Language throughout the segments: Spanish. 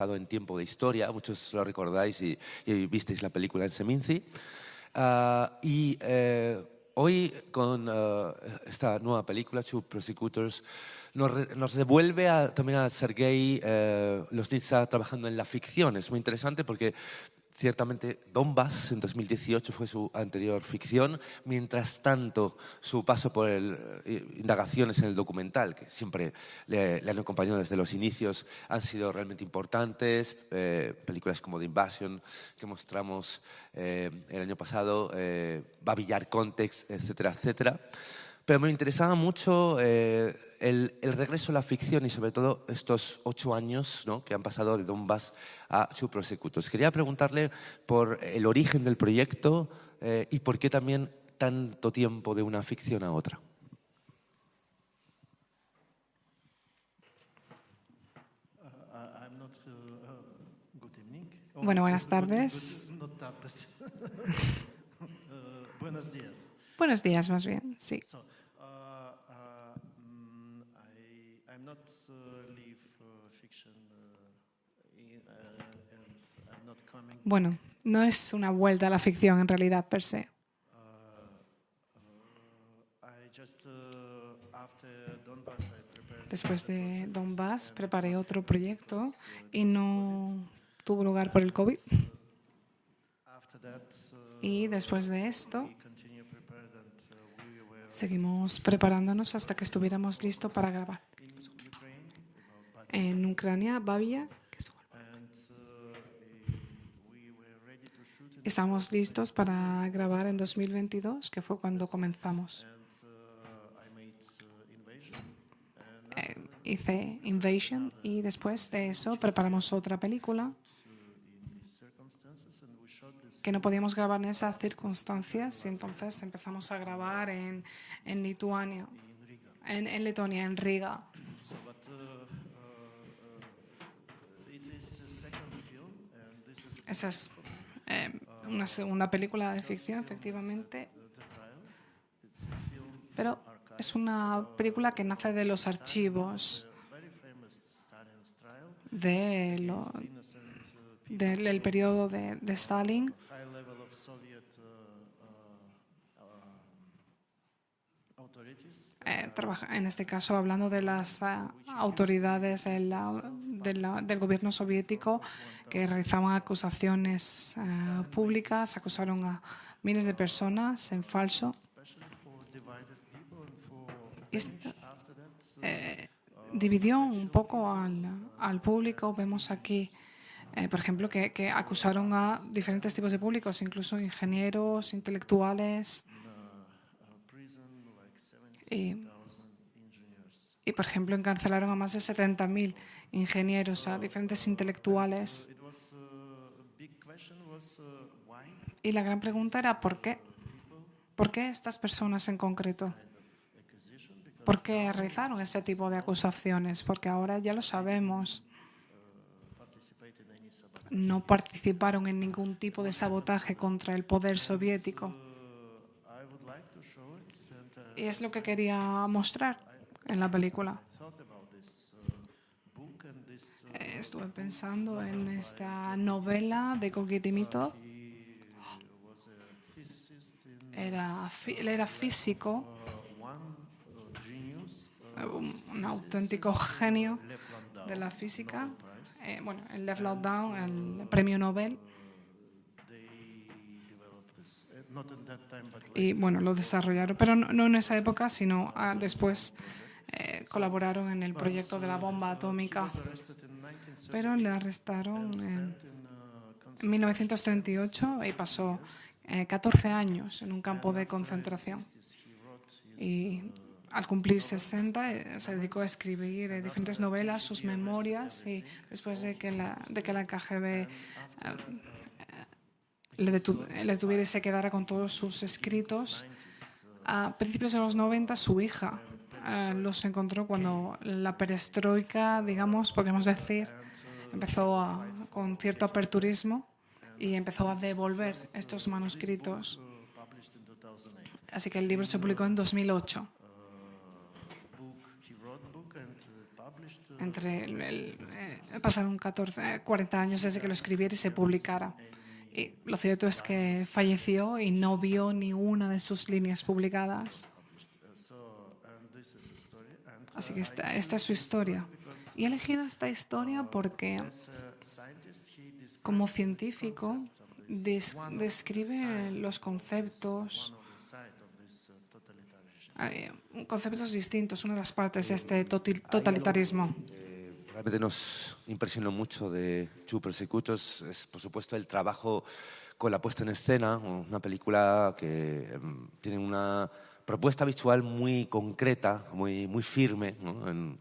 en Tiempo de Historia, muchos lo recordáis y visteis la película en Seminci. Hoy, con esta nueva película, Two Prosecutors, nos devuelve también a Sergei Loznitsa trabajando en la ficción. Es muy interesante porque ciertamente Donbass en 2018 fue su anterior ficción, mientras tanto su paso por indagaciones en el documental, que siempre le han acompañado desde los inicios, han sido realmente importantes. Películas como The Invasion, que mostramos el año pasado, Babi Yar Context, etcétera, etcétera. Pero me interesaba mucho el regreso a la ficción y sobre todo estos 8 años, ¿no?, que han pasado de Donbass a Two Prosecutors. Quería preguntarle por el origen del proyecto y por qué también tanto tiempo de una ficción a otra. Bueno, buenas tardes. Buenos días. Buenos días, más bien, sí. I'm not live fiction and I'm not coming. Bueno, no es una vuelta a la ficción en realidad per se. Después de Donbass preparé otro proyecto y no tuvo lugar por el COVID. Y después de esto seguimos preparándonos hasta que estuviéramos listos para grabar. En Ucrania, Babia, estamos listos para grabar en 2022, que fue cuando comenzamos. Hice Invasion y después de eso preparamos otra película que no podíamos grabar en esas circunstancias y entonces empezamos a grabar en Lituania, en Letonia, en Riga. Esa es una segunda película de ficción, efectivamente, pero es una película que nace de los archivos del periodo de Stalin. En este caso, hablando de las autoridades del gobierno soviético que realizaban acusaciones públicas, acusaron a miles de personas en falso. Esto dividió un poco al público. Vemos aquí, por ejemplo, que acusaron a diferentes tipos de públicos, incluso ingenieros, intelectuales. Y, por ejemplo, encarcelaron a más de 70.000 ingenieros, a diferentes intelectuales. Y la gran pregunta era ¿por qué? ¿Por qué estas personas en concreto? ¿Por qué realizaron ese tipo de acusaciones? Porque ahora ya lo sabemos. No participaron en ningún tipo de sabotaje contra el poder soviético. Y es lo que quería mostrar en la película. Estuve pensando en esta novela de Igor Dimitrov. Él era físico, un auténtico genio de la física. El Lev Landau, el premio Nobel. Y lo desarrollaron, pero no en esa época, sino después colaboraron en el proyecto de la bomba atómica. Pero le arrestaron en 1938 y pasó 14 años en un campo de concentración. Y al cumplir 60 se dedicó a escribir diferentes novelas, sus memorias, y después de que la KGB le detuviera y se quedara con todos sus escritos, a principios de los 90 su hija los encontró cuando la perestroika, digamos, podríamos decir, empezó con cierto aperturismo y empezó a devolver estos manuscritos. Así que el libro se publicó en 2008. wrote book and published. Pasaron 40 años desde que lo escribiera y se publicara. Y lo cierto es que falleció y no vio ni una de sus líneas publicadas. And this is a story. And Así que esta es su historia. Y he elegido esta historia porque as a scientist, he described como científico describe los conceptos, one of the side of this totalitarianism. conceptos distintos, una de las partes de este totalitarismo. Realmente nos impresionó mucho de True Persecutors es, por supuesto, el trabajo con la puesta en escena, una película que tiene una propuesta visual muy concreta, muy firme, ¿no? En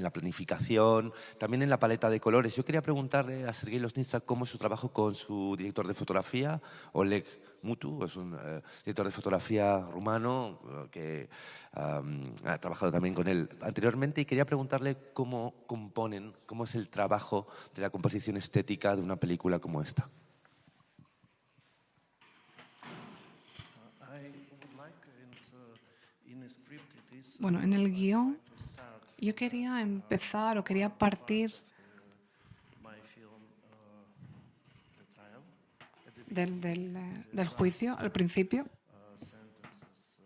la planificación, también en la paleta de colores. Yo quería preguntarle a Sergei Loznitsa cómo es su trabajo con su director de fotografía, Oleg Mutu, es un director de fotografía rumano que ha trabajado también con él anteriormente, y quería preguntarle cómo componen, cómo es el trabajo de la composición estética de una película como esta. I would like in a script it is Bueno, en el guión to start yo quería empezar o quería partir my film the trial at the del juicio al principio. sentences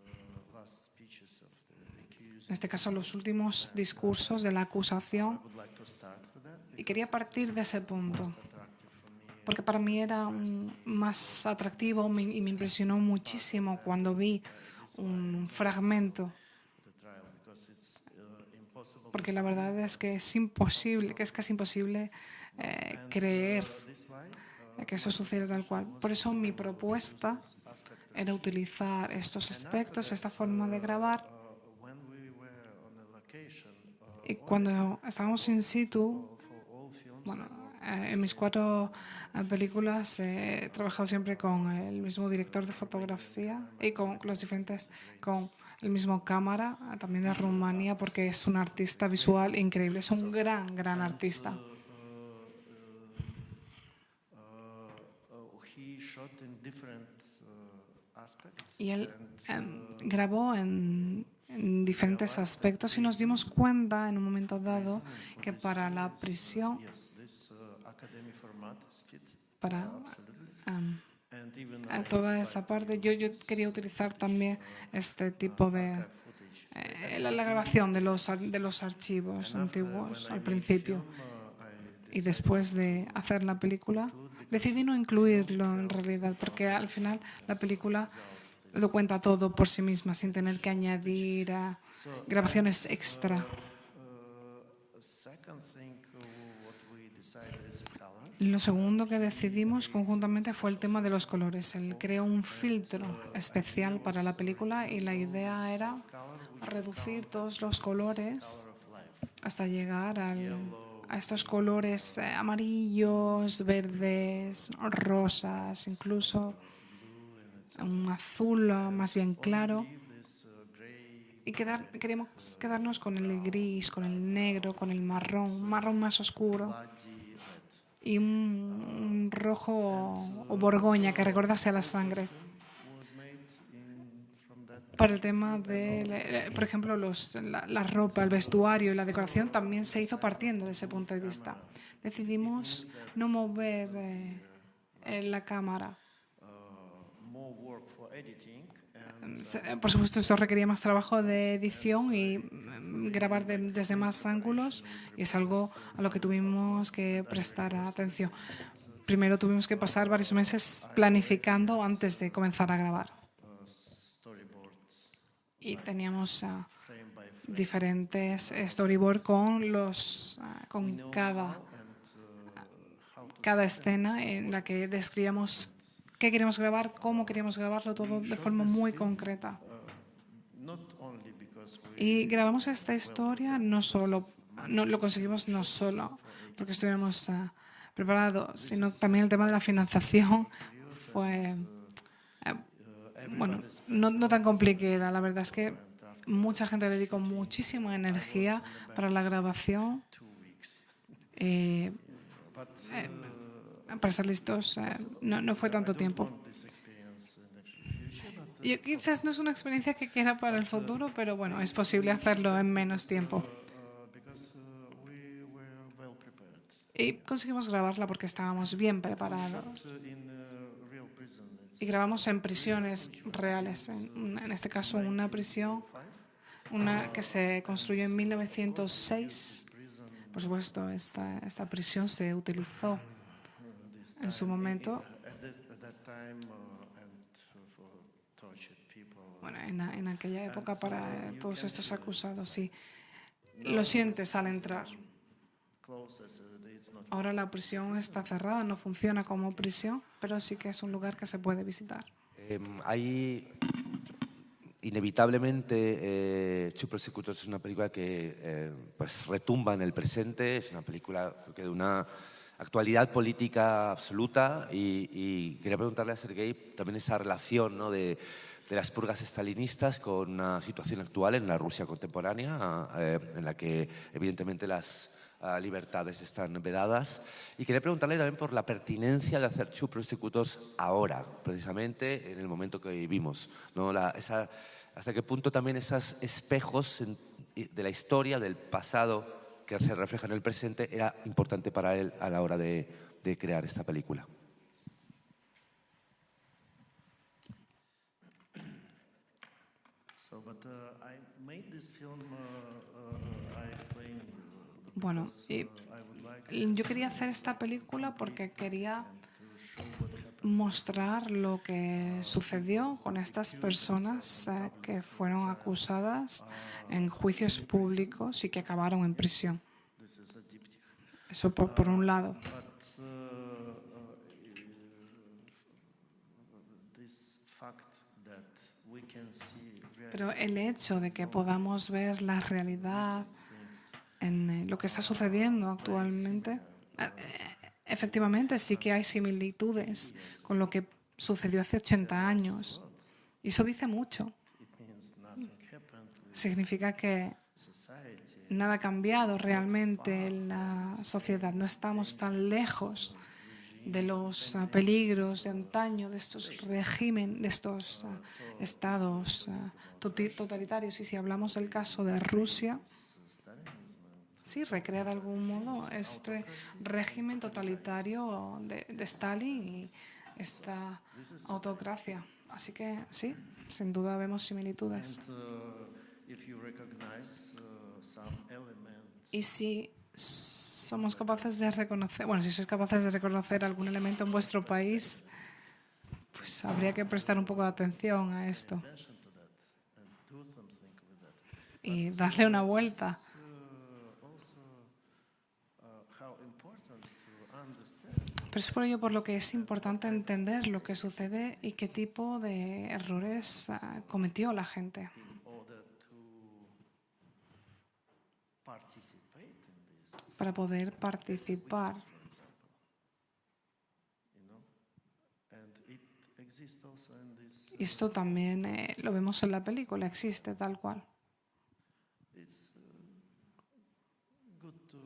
last speeches of the accused. En este caso, los últimos discursos de la acusación. I would like to start with that Y quería partir de ese punto, attractive for me porque para mí era más atractivo y me impresionó muchísimo cuando vi un fragmento, the trial because it's impossible porque la verdad es que es imposible, que es casi imposible creer this why que eso sucediera tal cual. Por eso mi propuesta era utilizar estos aspectos, esta forma de grabar. when we were on a location Y cuando estábamos in situ, for all films bueno, en mis 4 películas he trabajado siempre con el mismo director de fotografía y con el mismo cámara, también de Rumanía, porque es un artista visual increíble, es un gran artista. he shot in different aspects Y él grabó en diferentes aspectos y nos dimos cuenta en un momento dado que para la prisión, yes this academy format is fit para and even a toda esa parte, yo quería utilizar también este tipo de la grabación de los archivos antiguos al principio. Y después de hacer la película, decidí no incluirlo en realidad, porque al final la película lo cuenta todo por sí misma, sin tener que añadir grabaciones extra. second thing what we decided is the color Lo segundo que decidimos conjuntamente fue el tema de los colores. Él creó un filtro especial para la película y la idea era reducir todos los colores hasta llegar a estos colores amarillos, verdes, rosas, incluso un azul más bien claro. this gray Y queríamos quedarnos con el gris, con el negro, con el marrón, un marrón más oscuro bloody red y un rojo o borgoña que recordase a la sangre. was made from that Para el tema de, por ejemplo, la ropa, el vestuario y la decoración también se hizo partiendo de ese punto de vista. Decidimos no mover la cámara. more work for editing and Por supuesto, esto requería más trabajo de edición y grabar desde más ángulos, y es algo a lo que tuvimos que prestar atención. Primero tuvimos que pasar varios meses planificando antes de comenzar a grabar. storyboard Y teníamos frame by diferentes storyboard con cada escena en la que describíamos qué queríamos grabar, cómo queríamos grabarlo, todo de forma muy concreta. not only because we Y grabamos esta historia no lo conseguimos no solo porque estuviéramos preparados, sino también el tema de la financiación fue bueno, no tan complicada. La verdad es que mucha gente dedicó muchísima energía para la grabación. Para estar listos no fue tanto tiempo. this experience in the future but Yo quizás no es una experiencia que quiera para el futuro, pero bueno, es posible hacerlo en menos tiempo. because we were well prepared. Y conseguimos grabarla porque estábamos bien preparados. In real prison, it's Y grabamos en prisiones reales, en este caso una prisión una que se construyó en 1906. Por supuesto, esta prisión se utilizó en su momento. at that time and for tortured people. Bueno, en aquella época para todos estos acusados, y lo sientes al entrar. Close as it's not. Ahora la prisión está cerrada, no funciona como prisión, pero sí que es un lugar que se puede visitar. Hay inevitablemente True Prosecutors es una película que pues retumba en el presente, es una película creo que de una actualidad política absoluta y quería preguntarle a Sergei también esa relación, ¿no?, de las purgas estalinistas con una situación actual en la Rusia contemporánea en la que evidentemente las libertades están vedadas. Y quería preguntarle también por la pertinencia de hacer True Prosecutors ahora, precisamente en el momento que vivimos, ¿no? Hasta qué punto también esos espejos de la historia, del pasado, que se refleja en el presente, era importante para él a la hora de crear esta película. So, but I made this film. I explained. Bueno, y I would like yo quería hacer esta película porque quería to show what happened. mostrar lo que sucedió con estas personas que fueron acusadas en juicios públicos y que acabaron en prisión. This is a diptych. Eso por un lado. But this fact that we can see Pero el hecho de que podamos ver la realidad en lo que está sucediendo actualmente, efectivamente sí que hay similitudes con lo que sucedió hace 80 años. Y eso dice mucho. it means nothing happened with Significa que society. nada ha cambiado realmente en la sociedad. No estamos tan lejos de los peligros de antaño, de estos regímenes, de estos estados totalitarios. Y si hablamos del caso de Rusia, sí, recrea de algún modo este régimen totalitario de Stalin y esta autocracia. Así que sí, sin duda vemos similitudes. And if you recognize some element, Y si somos capaces de reconocer, bueno, si sois capaces de reconocer algún elemento en vuestro país, pues habría que prestar un poco de atención a esto attention to that and do something with that. y darle una vuelta. Also, how important to understand Pero es por ello por lo que es importante entender lo que sucede y qué tipo de errores cometió la gente. in order to participate in this. Para poder participar. You know, and it exists also in this. Y esto también lo vemos en la película, existe tal cual. It's good to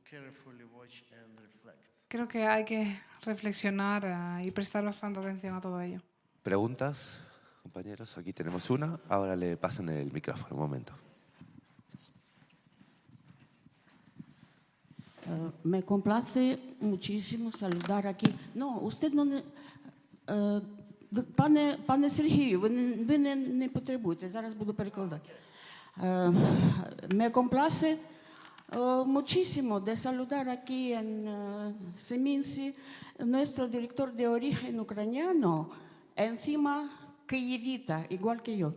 carefully watch and reflect. Creo que hay que reflexionar y prestar bastante atención a todo ello. ¿Preguntas, compañeros? Aquí tenemos una. Ahora le pasan el micrófono, un momento. Me complace muchísimo saludar aquí. No, usted no... Пане Сергію, ви не потребуєте, зараз буду перекладати. Me complace muchísimo de saludar aquí en Seminci nuestro director de origen ucraniano, encima києвіта, igual que yo.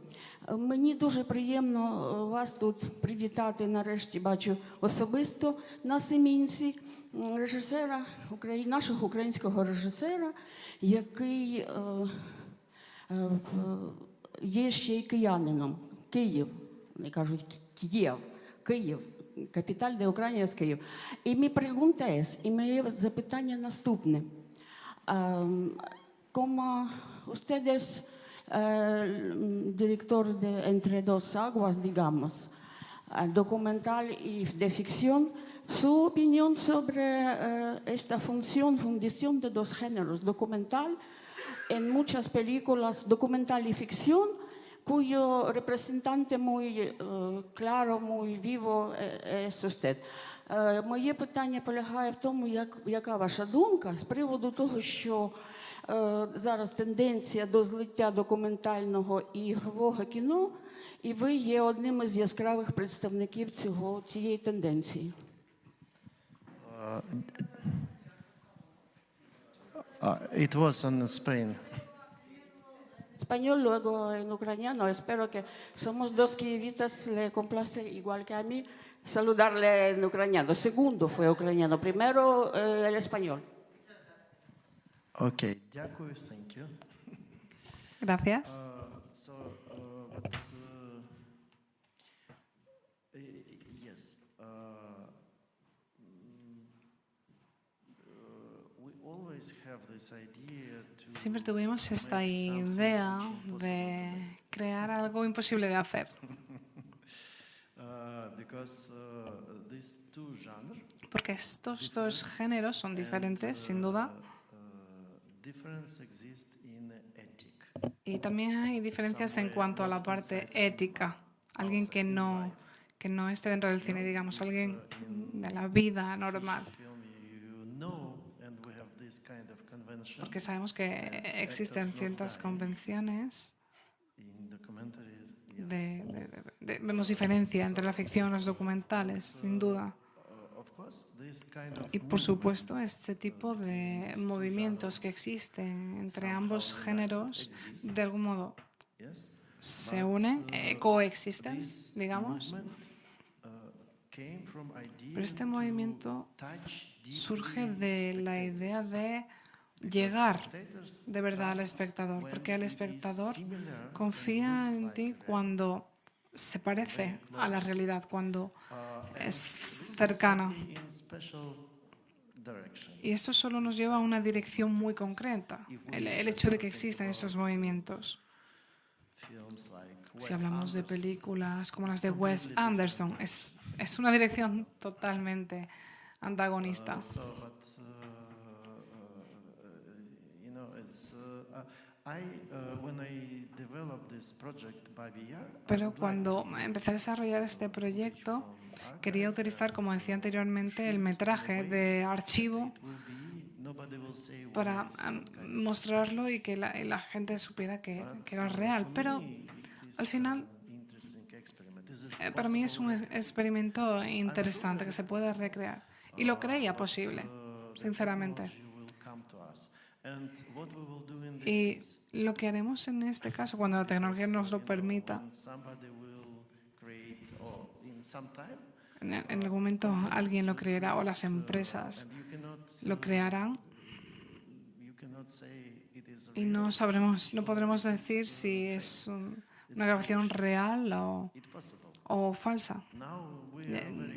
Мені дуже приємно вас тут привітати, нарешті бачу особисто на Семінці, режисера, нашого українського режисера, який є ще й киянином. Київ, вони кажуть Київ, Київ, капіталь de Ucrania es Київ. І mi pregunta es, і моє запитання наступне. Como ustedes director de Entre dos aguas, digamos, documental y de ficción, su opinión sobre esta función de dos géneros, documental en muchas películas documental y ficción, cuyo representante muy claro, muy vivo es usted. Моє питання полягає в тому, яка ваша думка з приводу того, що зараз тенденція до злиття документального і ігрового кіно, і ви є одним із яскравих представників цієї тенденції. It was on Spain. Español, luego en ucraniano. Espero que somos dos kievitas, le complace igual que a mí saludarle en ucraniano. Segundo fue ucraniano, primero el español. Okay, дякую, thank you. Gracias. Yes, we always have this idea to Siempre tuvimos esta idea de crear algo imposible de hacer. because these two genres Porque estos dos géneros son diferentes, sin duda, difference exists in ethic. y también hay diferencias en cuanto a la parte ética. Alguien que no esté dentro del cine, digamos, alguien de la vida normal. Film, you know, and we have this kind of convention Porque sabemos que existen ciertas convenciones, in documentary. vemos diferencia entre la ficción y los documentales, sin duda. Of course, this kind of Y por supuesto, este tipo de movimientos que existen entre ambos géneros, de algún modo, yes, se unen, coexisten, digamos. came from idea Pero este movimiento touch surge de la idea de llegar de verdad al espectador, porque el espectador confía en ti cuando se parece a la realidad, cuando es cercana. in special direction. Y esto solo nos lleva a una dirección muy concreta, el hecho de que existan estos movimientos. Films like Si hablamos de películas como las de Wes Anderson, es una dirección totalmente antagonista. so, but you know, it's when I developed this project by VR, Pero cuando empecé a desarrollar este proyecto, quería utilizar, como decía anteriormente, el metraje de archivo nobody will say para mostrarlo y que la gente supiera que era real. Pero al final, interesting experiment. Is it para mí es un experimento interesante que se puede recrear. Y lo creía posible, sinceramente. will come to us? And what we will do in this Y case? lo que haremos en este caso, cuando la tecnología nos lo permita, When somebody will create, or in some time, en algún momento alguien lo creará o las empresas you cannot lo crearán say it is y no podremos decir si es una grabación real o falsa. now we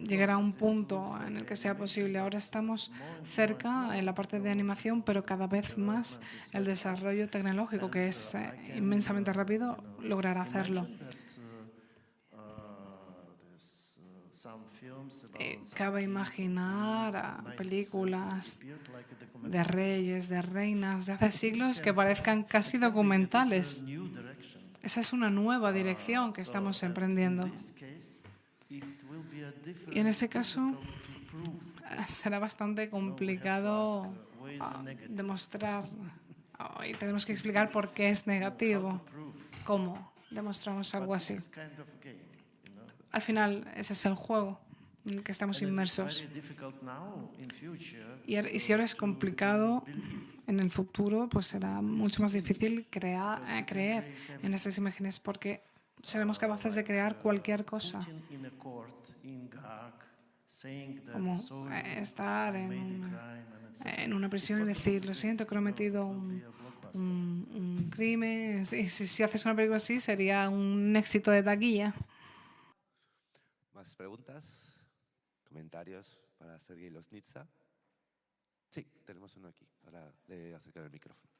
Llegará a un punto en el que sea posible. Ahora estamos cerca en la parte de animación, pero cada vez más el desarrollo tecnológico, que es inmensamente rápido, logrará hacerlo. there's some films about Cabe imaginar a películas like a documentary de reyes, de reinas, de hace siglos que parezcan casi documentales. new direction. Esa es una nueva dirección que estamos emprendiendo. In this case, it will be a different Y en ese caso to prove será bastante complicado demostrar, y tenemos que explicar por qué es negativo. ¿Cómo demostramos algo así? this kind of game, you know. Al final, ese es el juego en el que estamos inmersos. Very difficult now in future. Y si ahora es complicado, en el futuro pues será mucho más difícil creer en esas imágenes, porque seremos capaces de crear cualquier cosa, In a court, in Gag, saying that como sorry, estar made a crime and it's en una prisión y decir, lo siento, que he cometido un crimen. Si haces una película así, sería un éxito de taquilla. ¿Más preguntas? ¿Comentarios para Sergei Loznitsa? Sí, tenemos uno aquí. Ahora le acercar el micrófono.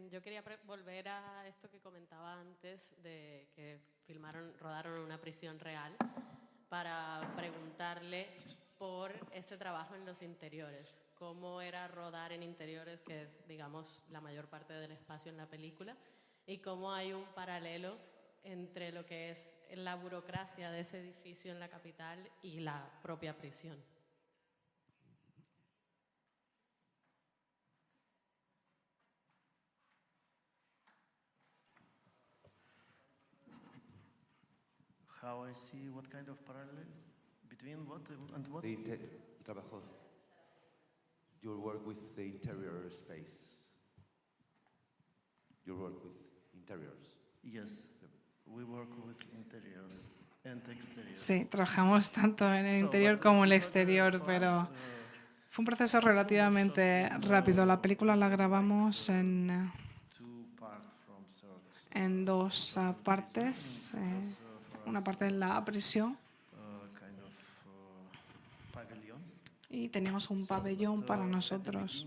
Yo quería volver a esto que comentaba antes, de que rodaron en una prisión real, para preguntarle por ese trabajo en los interiores. Cómo era rodar en interiores, que es, digamos, la mayor parte del espacio en la película, y cómo hay un paralelo entre lo que es la burocracia de ese edificio en la capital y la propia prisión. How I see what kind of parallel between what and what? Trabajo. Your work with the interior space. Your work with interiors. Yes, we work with interiors and exteriors. Sí, trabajamos tanto en el interior como en el exterior, pero fue un proceso relativamente rápido. La película la grabamos en dos partes. Una parte en la prisión y teníamos un pabellón para nosotros.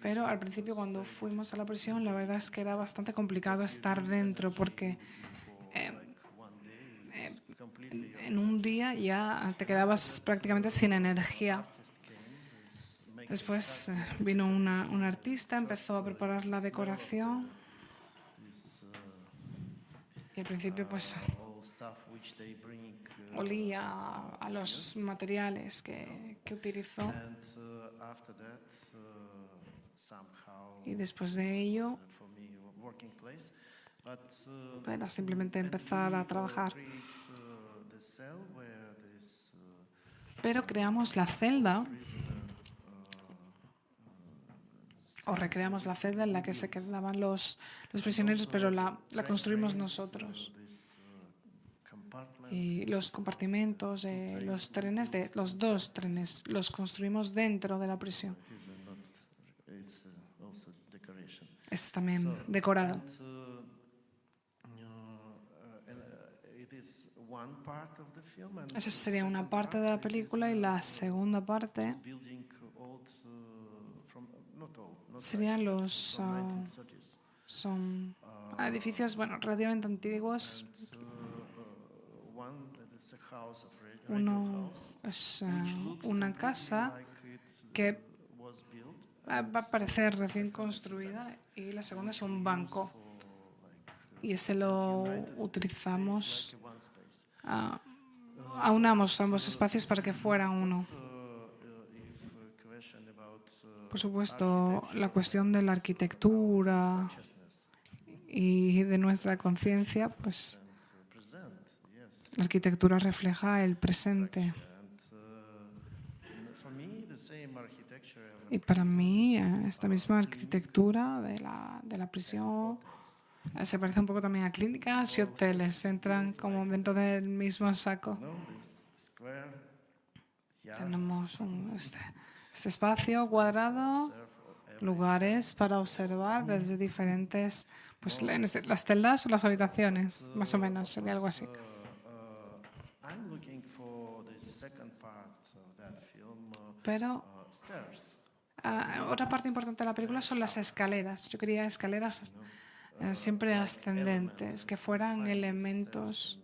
Pero al principio, cuando fuimos a la prisión, la verdad es que era bastante complicado estar dentro porque en un día ya te quedabas prácticamente sin energía. Después vino un artista, empezó a preparar la decoración y al principio pues olía a los materiales que utilizó. Y después de ello, era simplemente empezar a trabajar. Pero creamos la celda, o recreamos la celda en la que se quedaban los prisioneros, pero la construimos nosotros. Y los compartimentos, los trenes, los dos trenes, los construimos dentro de la prisión. Es también decorado. Esa sería una parte de la película y la segunda parte serían son edificios relativamente antiguos. Uno es una casa que va a parecer recién construida y la segunda es un banco. Y ese lo utilizamos, aunamos ambos espacios para que fuera uno. Por supuesto, la cuestión de la arquitectura y de nuestra conciencia, pues la arquitectura refleja el presente. Y para mí, esta misma arquitectura de la prisión se parece un poco también a clínicas y hoteles. Entran como dentro del mismo saco. Tenemos este espacio cuadrado, lugares para observar desde diferentes, pues las celdas o las habitaciones, más o menos, sería algo así. Pero otra parte importante de la película son las escaleras. Yo quería escaleras siempre ascendentes, que fueran elementos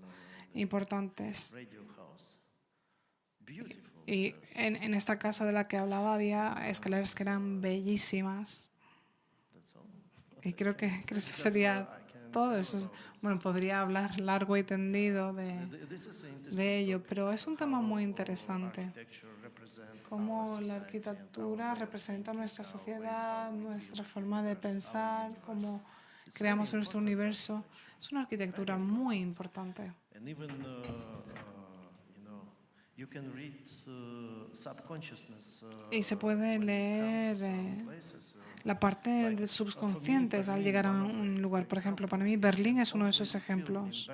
importantes. Y en esta casa de la que hablaba había escaleras que eran bellísimas. Y creo que eso sería todo. Bueno, podría hablar largo y tendido de ello, pero es un tema muy interesante. Cómo la arquitectura representa nuestra sociedad, nuestra forma de pensar, cómo creamos nuestro universo. Es una arquitectura muy importante. Y se puede leer la parte de subconscientes al llegar a un lugar. Por ejemplo, para mí Berlín es uno de esos ejemplos.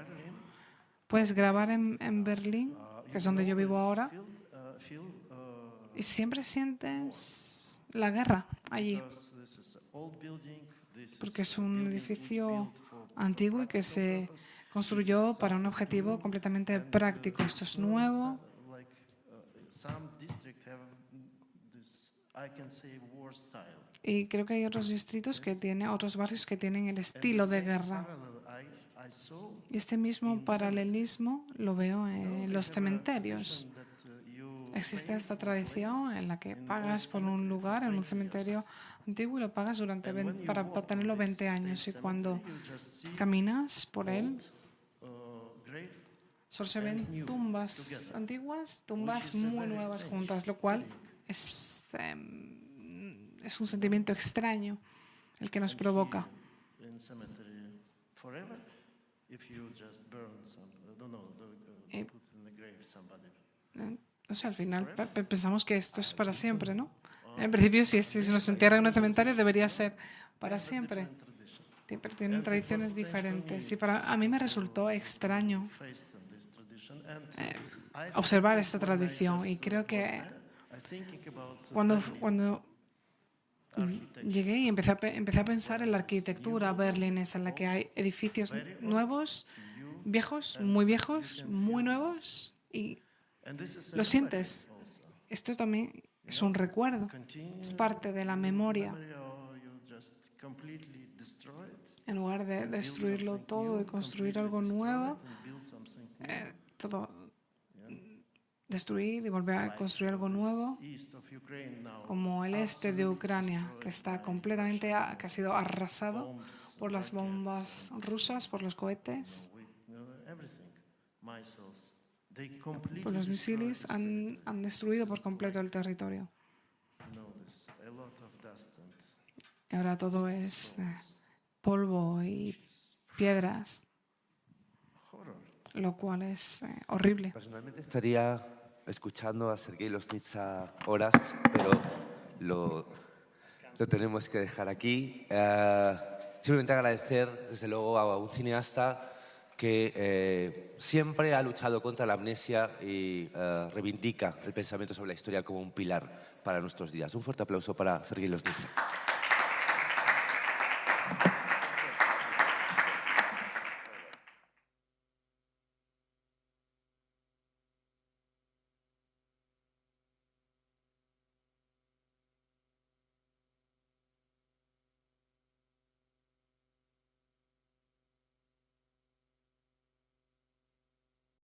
Puedes grabar en Berlín, que es donde yo vivo ahora, y siempre sientes la guerra allí, porque es un edificio antiguo y que se construyó para un objetivo completamente práctico. Esto es nuevo. Y creo que hay otros distritos otros barrios que tienen el estilo de guerra. I saw Y este mismo paralelismo lo veo en los cementerios. that you Existe esta tradición en la que pagas por un lugar en un cementerio antiguo y lo pagas para tenerlo 20 años. Y cuando caminas por él, grave, solo se ven tumbas antiguas, tumbas muy nuevas juntas, lo cual es un sentimiento extraño el que nos provoca. in cemetery forever. If you just burn some, I don't know, put in the grave somebody. O sea, al final pensamos que esto es para siempre, ¿no? En principio, si nos entierran en un cementerio, debería ser para siempre. Pero tienen tradiciones diferentes. Y a mí me resultó extraño Faced in this tradition, and observar esta tradición. Y creo que I thinking about cuando llegué y empecé a pensar en la arquitectura berlinesa, en la que hay edificios nuevos, viejos, muy nuevos, y and this is lo sientes. Esto también es un recuerdo, es parte de la memoria. you just completely destroy it, En lugar de destruirlo todo y construir algo nuevo, build something todo destruir y volver a construir algo nuevo, east of Ukraine now. como el este de Ucrania, que está completamente, que ha sido arrasado por las bombas rusas, por los cohetes, Everything, missiles, they completely por los misiles, han destruido por completo el territorio. this, a lot of dust and Y ahora todo es polvo y piedras, horror. lo cual es horrible. Personalmente estaría escuchando a Sergei Loznitsa horas, pero lo tenemos que dejar aquí. Simplemente agradecer, desde luego, a un cineasta que siempre ha luchado contra la amnesia y reivindica el pensamiento sobre la historia como un pilar para nuestros días. Un fuerte aplauso para Sergei Loznitsa.